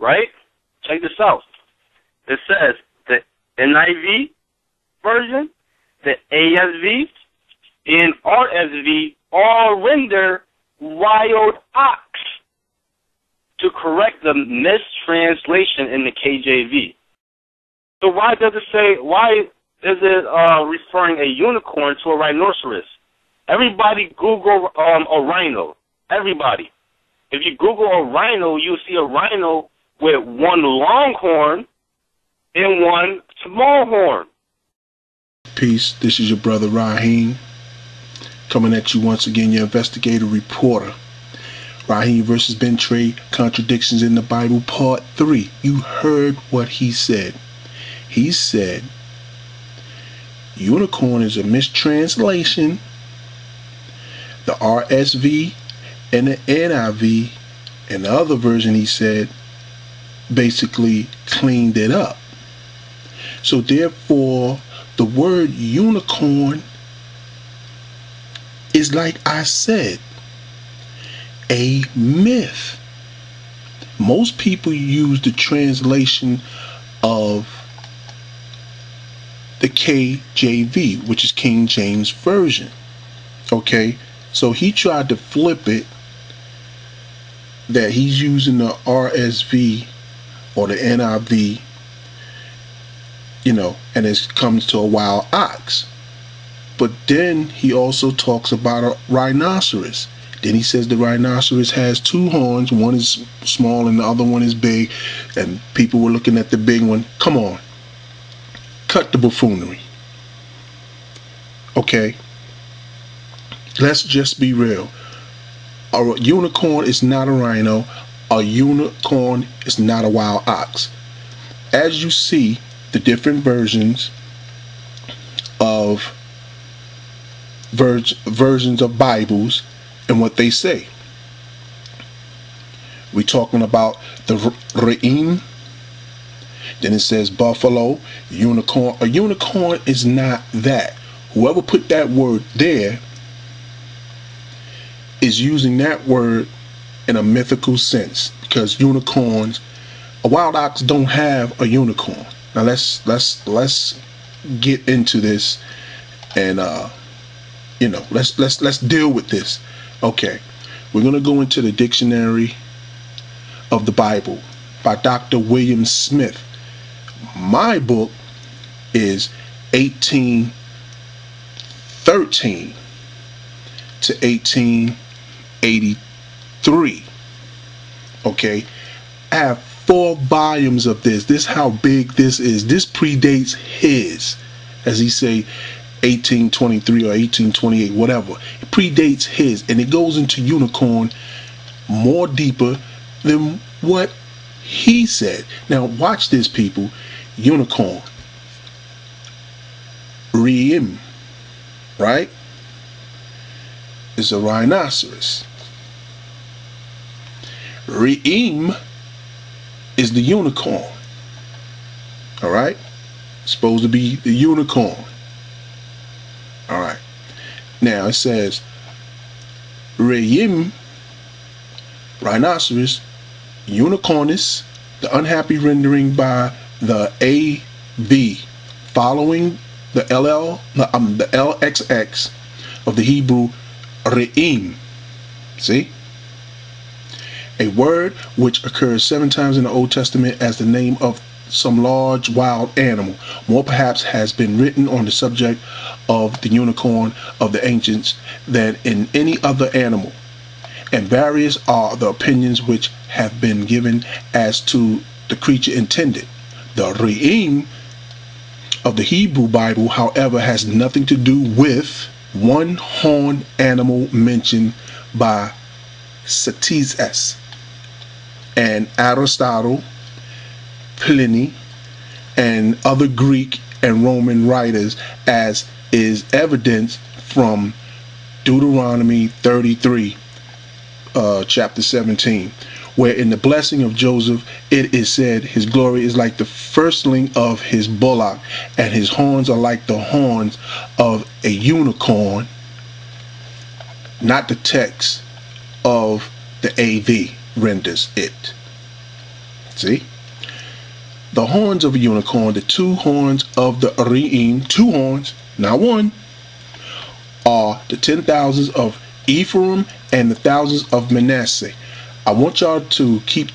right? Check this out. It says the NIV version, the ASV, and RSV all render wild ox to correct the mistranslation in the KJV. So why is it referring a unicorn to a rhinoceros? Everybody Google a rhino. Everybody. If you Google a rhino, you'll see a rhino with one long horn and one small horn. Peace. This is your brother Rahim, coming at you once again, your investigative reporter. Rahim versus Bentray Contradictions in the Bible, Part 3. You heard what he said. He said unicorn is a mistranslation. The RSV and the NIV and the other version, he said, basically cleaned it up. So therefore, the word unicorn is, like I said, a myth. Most people use the translation of the KJV, which is King James Version. Okay, so he tried to flip it that he's using the RSV or the NIV, and it comes to a wild ox. But then he also talks about a rhinoceros. Then he says the rhinoceros has two horns. One is small and the other one is big. And people were looking at the big one. Come on. Cut the buffoonery. Okay. Let's just be real. A unicorn is not a rhino. A unicorn is not a wild ox. As you see, the different versions of Bibles and what they say. We're talking about the Rahim. Then it says buffalo, unicorn. A unicorn is not that. Whoever put that word there is using that word in a mythical sense, because unicorns, a wild ox don't have a unicorn. Now let's get into this and let's deal with this. Okay, we're gonna go into the Dictionary of the Bible by Dr. William Smith. My book is 1813 to 1883. Okay, I have 4 volumes of this. This is how big this is. This predates his, as he say, 1823 or 1828, whatever. It predates his, and it goes into unicorn more deeper than what he said. Now watch this, people. Unicorn, Rahim, right, is a rhinoceros. Rahim is the unicorn. All right, supposed to be the unicorn. All right, now it says Rahim, rhinoceros, unicornis, the unhappy rendering by the AV following the the LXX of the Hebrew Rahim. See? A word which occurs 7 times in the Old Testament as the name of some large wild animal. More perhaps has been written on the subject of the unicorn of the ancients than in any other animal, and various are the opinions which have been given as to the creature intended. The Rahim of the Hebrew Bible, however, has nothing to do with one horned animal mentioned by Ctesias and Aristotle, Pliny, and other Greek and Roman writers, as is evident from Deuteronomy 33, chapter 17, where in the blessing of Joseph it is said, his glory is like the firstling of his bullock, and his horns are like the horns of a unicorn. Not the text of the AV renders it. See? The horns of a unicorn, the two horns of the Rahim, two horns, not one, are the 10,000s of Ephraim and the thousands of Manasseh. I want y'all to keep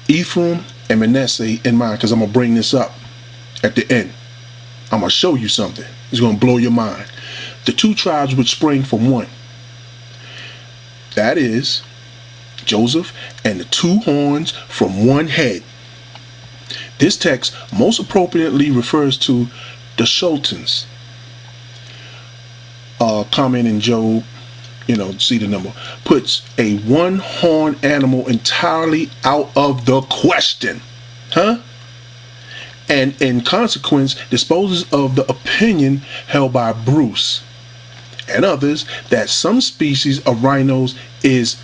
Ephraim and Manasseh in mind, because I'm going to bring this up at the end. I'm going to show you something. It's going to blow your mind. The two tribes which spring from one. That is Joseph and the two horns from one head. This text most appropriately refers to the sultans. Comment in Job, see the number, puts a one-horn animal entirely out of the question. And in consequence disposes of the opinion held by Bruce and others that some species of rhinos is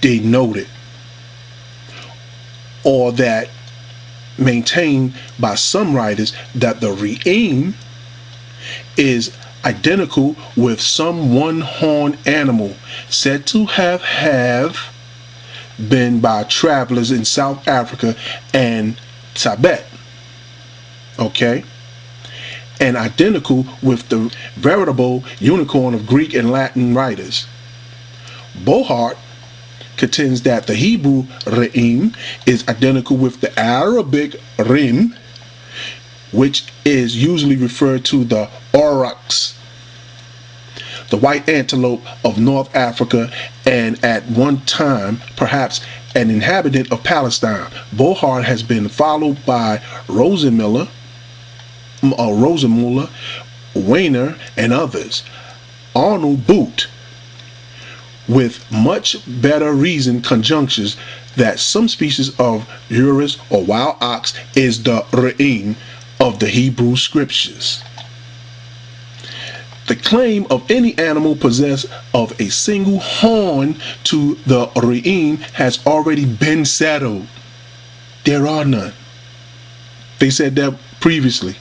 denoted, or that maintained by some writers that the Rahim is identical with some one-horned animal said to have been by travelers in South Africa and Tibet, okay, and identical with the veritable unicorn of Greek and Latin writers. Bohart contends that the Hebrew Rahim is identical with the Arabic Rim, which is usually referred to the aurochs, the white antelope of North Africa, and at one time perhaps an inhabitant of Palestine. Bohart has been followed by Rosenmuller, Weiner, and others. Arnold Boot, with much better reason, conjunctures that some species of urus or wild ox is the Rahim of the Hebrew scriptures. The claim of any animal possessed of a single horn to the Rahim has already been settled. There are none. They said that previously.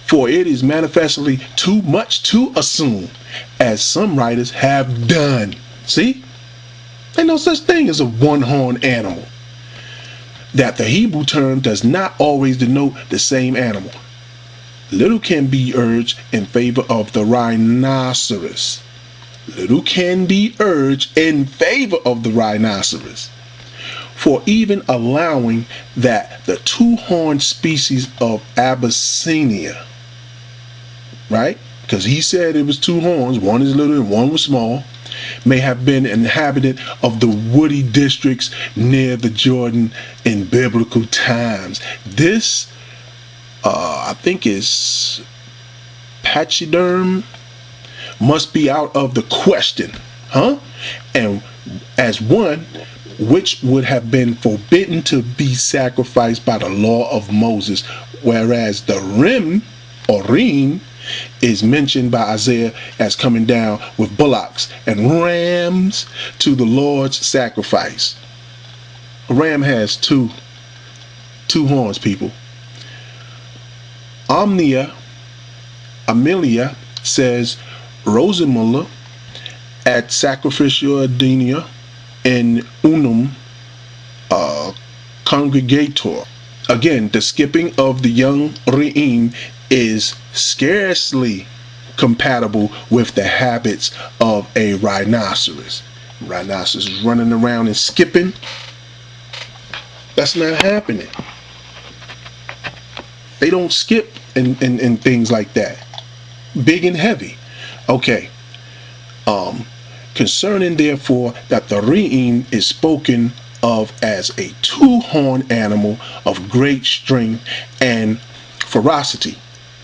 For it is manifestly too much to assume, as some writers have done. See? Ain't no such thing as a one-horned animal. That the Hebrew term does not always denote the same animal. Little can be urged in favor of the rhinoceros. Little can be urged in favor of the rhinoceros. For even allowing that the two-horned species of Abyssinia, right? Because he said it was two horns, one is little and one was small, may have been an inhabitant of the woody districts near the Jordan in biblical times. This, I think, is pachyderm, must be out of the question, and as one which would have been forbidden to be sacrificed by the law of Moses, whereas the rim or reem is mentioned by Isaiah as coming down with bullocks and rams to the Lord's sacrifice. A ram has two horns, people. Amelia says Rosenmuller at Sacrificial Adenia in Unum Congregator. Again, the skipping of the young Rahim is scarcely compatible with the habits of a rhinoceros. Rhinoceros is running around and skipping. That's not happening. They don't skip and things like that. Big and heavy. Okay. Concerning therefore that the Rahim is spoken of as a two-horned animal of great strength and ferocity.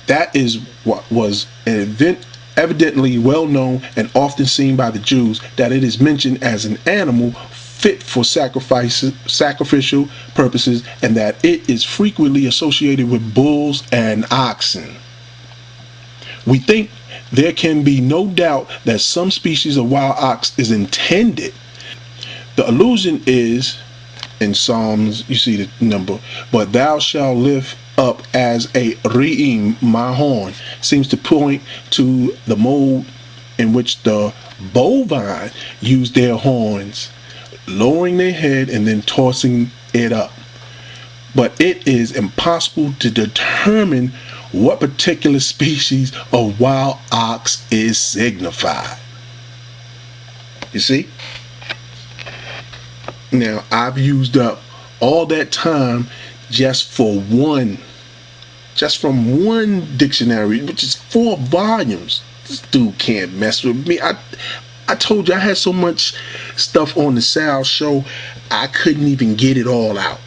That is what was an event evidently well known and often seen by the Jews, that it is mentioned as an animal fit for sacrificial purposes, and that it is frequently associated with bulls and oxen. We think there can be no doubt that some species of wild ox is intended. The allusion is in Psalms, you see the number, but thou shalt lift up as a Rahim my horn, seems to point to the mode in which the bovine use their horns, lowering their head and then tossing it up. but it is impossible to determine what particular species of wild ox is signified. You see? Now, I've used up all that time just from one dictionary, which is 4 volumes. This dude can't mess with me. I told you I had so much stuff on the Sal show, I couldn't even get it all out.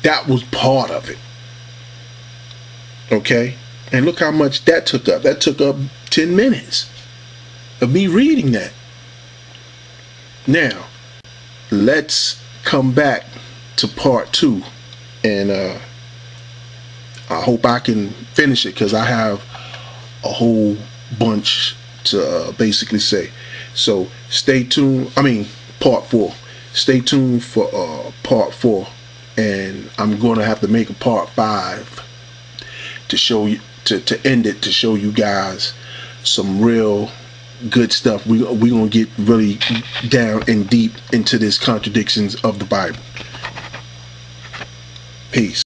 That was part of it. Okay? And look how much that took up. That took up 10 minutes of me reading that. Now, let's come back to part 2. And I hope I can finish it, because I have a whole bunch to basically say. So stay tuned. Part 4. Stay tuned for part 4, and I'm going to have to make a part 5 to show you, to end it, to show you guys some real good stuff. We're going to get really down and deep into this contradictions of the Bible. Peace.